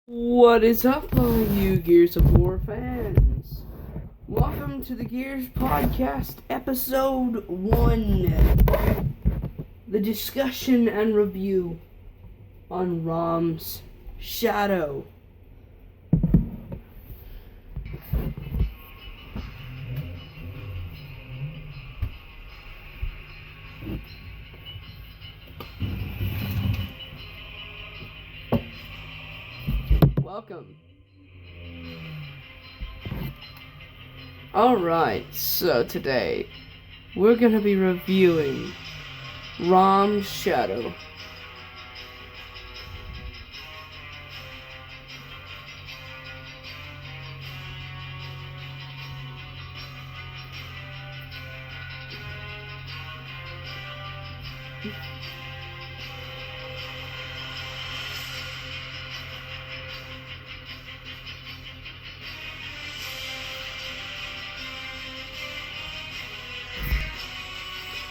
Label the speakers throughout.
Speaker 1: What is up, all you Gears of War fans? Welcome to the Gears Podcast, Episode 1. The discussion and review on Raam'S Shadow. Welcome. Alright, so today we're gonna be reviewing Raam'S Shadow.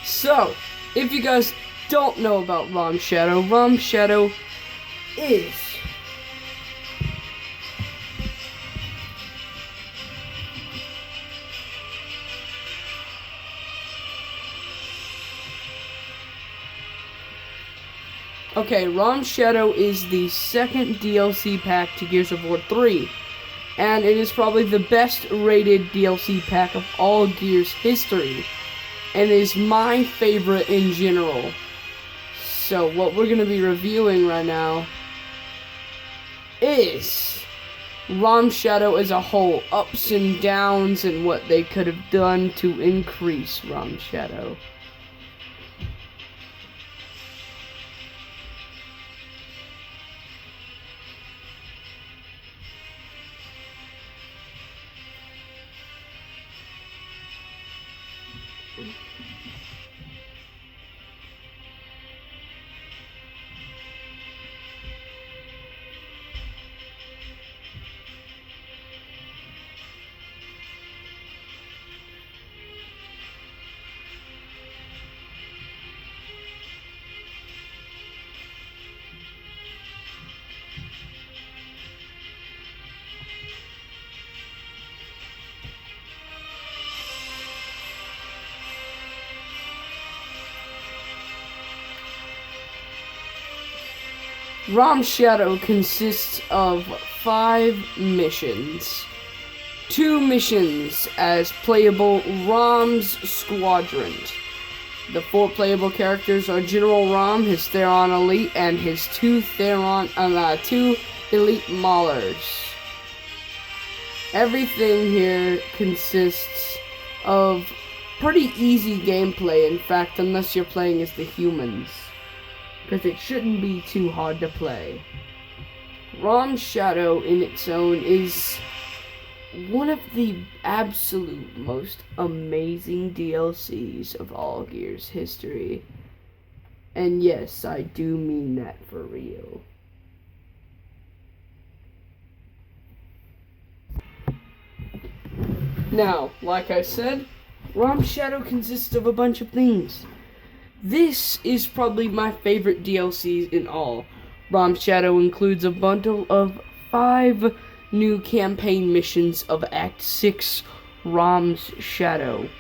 Speaker 1: So, if you guys don't know about Raam'S Shadow is Raam'S Shadow is the second DLC pack to Gears of War 3, and it is probably the best rated DLC pack of all Gears history, and is my favorite in general. So what we're going to be reviewing right now is Raam'S Shadow as a whole, ups and downs, and what they could have done to increase Raam'S Shadow. Raam'S Shadow consists of 5 missions. 2 missions as playable Raam'S Squadron. The 4 playable characters are General Raam, his Theron Elite, and his 2 Elite Maulers. Everything here consists of pretty easy gameplay, in fact, unless you're playing as the humans, because it shouldn't be too hard to play. Raam'S Shadow in its own is one of the absolute most amazing DLCs of all Gears history. And yes, I do mean that for real. Now, like I said, Raam'S Shadow consists of a bunch of things. This is probably my favorite DLC in all. Raam'S Shadow includes a bundle of 5 new campaign missions of Act 6 Raam'S Shadow.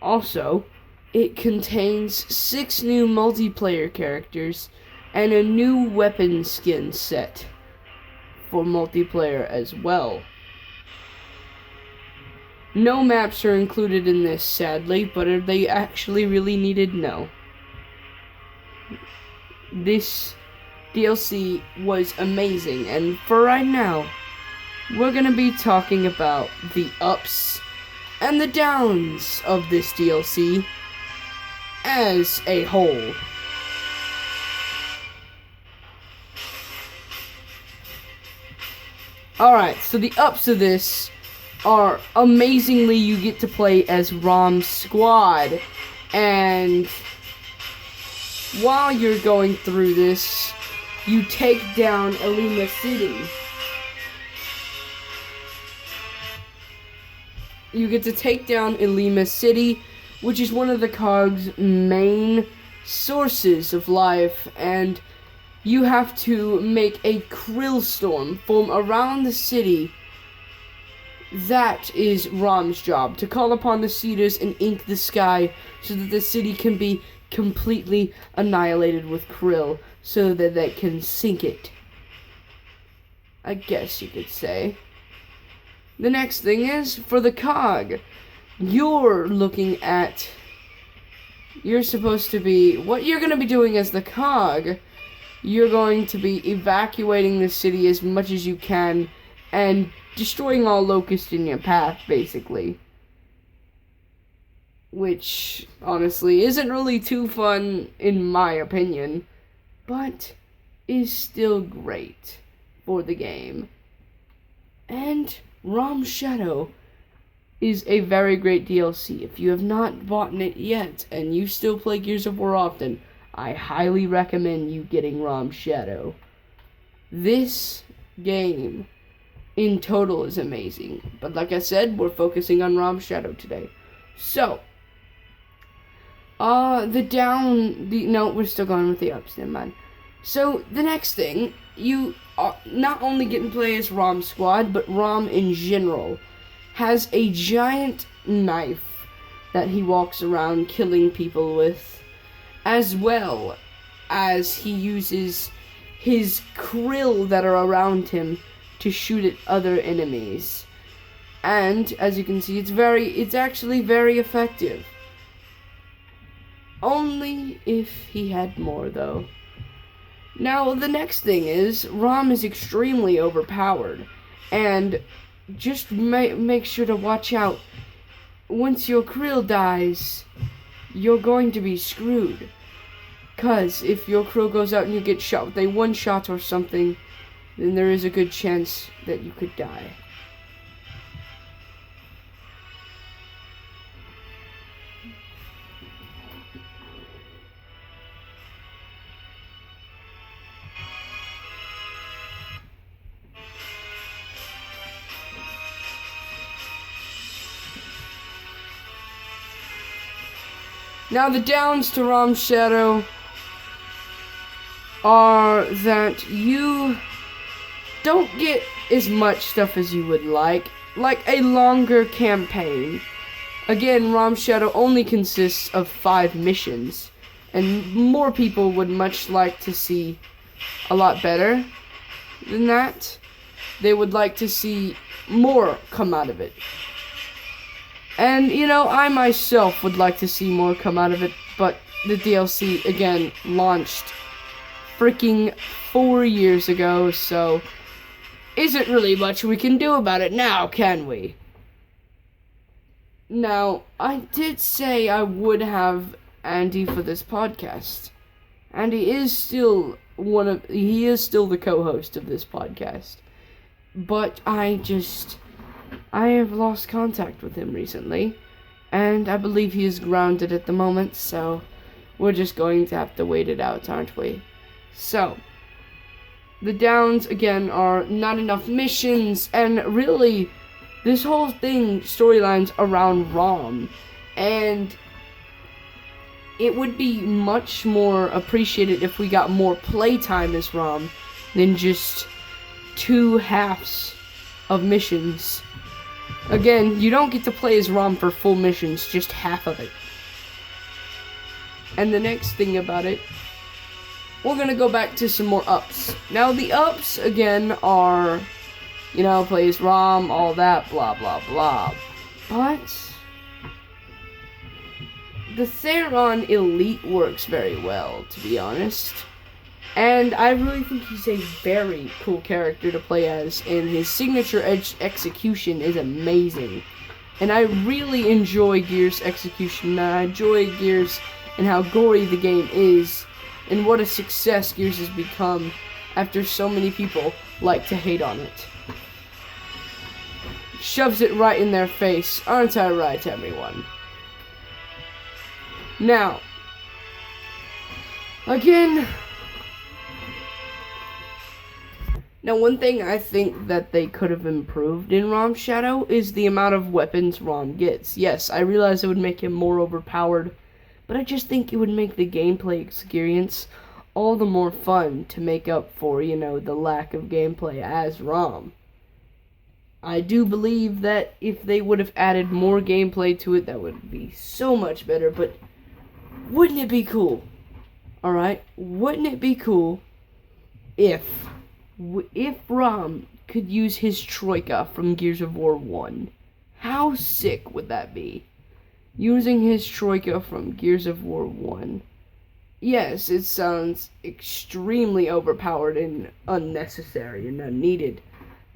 Speaker 1: Also, it contains 6 new multiplayer characters and a new weapon skin set for multiplayer as well. No maps are included in this, sadly, but are they actually really needed? No. This DLC was amazing, and for right now, we're gonna be talking about the ups and the downs of this DLC as a whole. Alright, so the ups of this are amazingly you get to play as Raam'S squad, and while you're going through this, you take down Elima City. You get to take down Elima City, which is one of the COG's main sources of life, and you have to make a krill storm form around the city. That is Raam'S job, to call upon the cedars and ink the sky so that the city can be completely annihilated with krill so that they can sink it. I guess you could say. The next thing is, for the cog, you're supposed to be, what you're going to be doing as the cog, you're going to be evacuating the city as much as you can and destroying all locusts in your path, basically. Which, honestly, isn't really too fun, in my opinion, but is still great for the game. And Raam'S Shadow is a very great DLC. If you have not bought it yet, and you still play Gears of War often, I highly recommend you getting Raam'S Shadow. This game in total is amazing. But like I said, we're focusing on Raam'S Shadow today. So, no, we're still going with the ups, never mind. So, the next thing, you not only get to play as Raam's squad, but Raam in general has a giant knife that he walks around killing people with, as well as he uses his krill that are around him to shoot at other enemies. And, as you can see, it's actually very effective. Only if he had more, though. Now, the next thing is, Raam is extremely overpowered, and just make sure to watch out. Once your krill dies, you're going to be screwed. 'Cause if your krill goes out and you get shot with a one-shot or something, then there is a good chance that you could die. Now, the downs to Raam'S Shadow are that you don't get as much stuff as you would like a longer campaign. Again, Raam'S Shadow only consists of 5 missions, and more people would much like to see a lot better than that. They would like to see more come out of it. And, I myself would like to see more come out of it, but the DLC, again, launched freaking 4 years ago, so isn't really much we can do about it now, can we? Now, I did say I would have Andy for this podcast. Andy is still the co-host of this podcast. But I have lost contact with him recently, and I believe he is grounded at the moment, so we're just going to have to wait it out, aren't we? So, the downs, again, are not enough missions, and really, this whole thing, storylines around Raam, and it would be much more appreciated if we got more playtime as Raam than just 2 halves of missions. Again, you don't get to play as Raam for full missions, just half of it. And the next thing about it, we're gonna go back to some more ups. Now, the ups, again, are, play as Raam, all that, blah, blah, blah. But the Theron Elite works very well, to be honest. And I really think he's a very cool character to play as, and his signature execution is amazing. And I really enjoy Gears' execution, and I enjoy Gears and how gory the game is, and what a success Gears has become after so many people like to hate on it. Shoves it right in their face, aren't I right, everyone? Now, again, one thing I think that they could have improved in Raam'S Shadow is the amount of weapons Raam gets. Yes, I realize it would make him more overpowered, but I just think it would make the gameplay experience all the more fun to make up for, the lack of gameplay as Raam. I do believe that if they would have added more gameplay to it, that would be so much better, but wouldn't it be cool? Alright? Wouldn't it be cool if Raam could use his Troika from Gears of War 1? How sick would that be? Using his Troika from Gears of War 1. Yes, it sounds extremely overpowered and unnecessary and unneeded,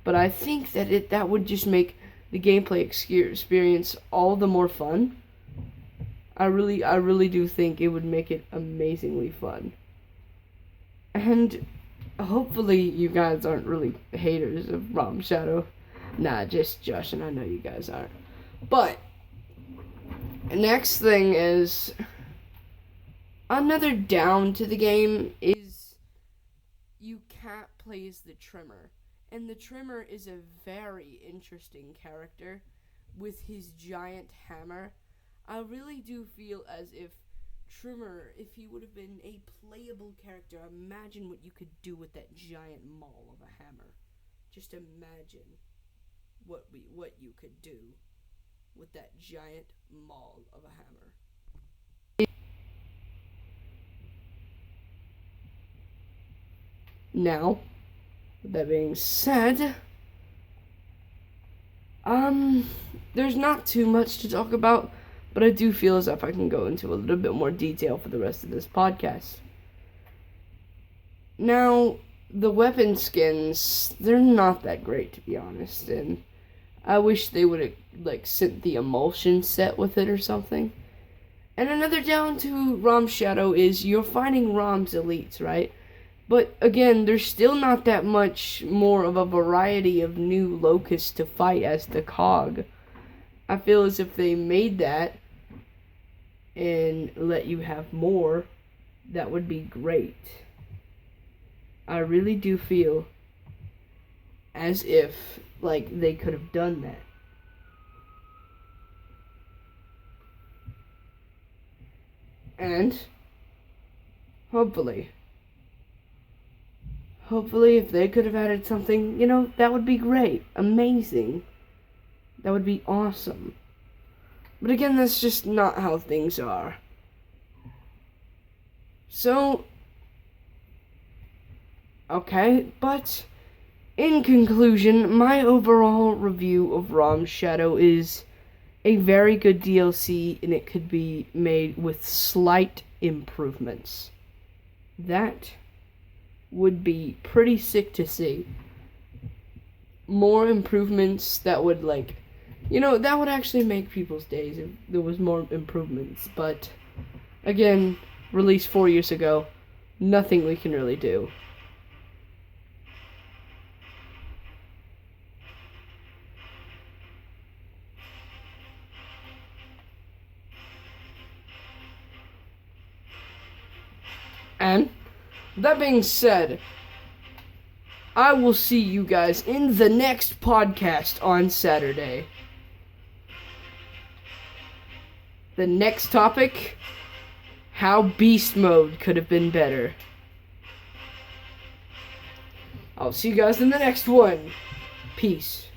Speaker 1: but I think that that would just make the gameplay experience all the more fun. I really do think it would make it amazingly fun. And hopefully you guys aren't really haters of Raam's Shadow. Nah, just Josh, and I know you guys aren't. But next thing is, another down to the game is you can't play as the Trimmer. And the Trimmer is a very interesting character with his giant hammer. I really do feel as if Trimmer, if he would have been a playable character, imagine what you could do with that giant maul of a hammer. Just imagine what you could do with that giant maul of a hammer. Now, with that being said, there's not too much to talk about, but I do feel as if I can go into a little bit more detail for the rest of this podcast. Now, the weapon skins, they're not that great, to be honest, and I wish they would have, sent the emulsion set with it or something. And another down to Raam's Shadow is you're fighting Raam's elites, right? But again, there's still not that much more of a variety of new locusts to fight as the cog. I feel as if they made that and let you have more, that would be great. I really do feel as if, they could have done that. And hopefully, if they could have added something, that would be great. Amazing. That would be awesome. But again, that's just not how things are. So, okay, but in conclusion, my overall review of Raam's Shadow is a very good DLC, and it could be made with slight improvements. That would be pretty sick to see. More improvements that would, that would actually make people's days if there was more improvements. But, again, released 4 years ago, nothing we can really do. And that being said, I will see you guys in the next podcast on Saturday. The next topic, how Beast Mode could have been better. I'll see you guys in the next one. Peace.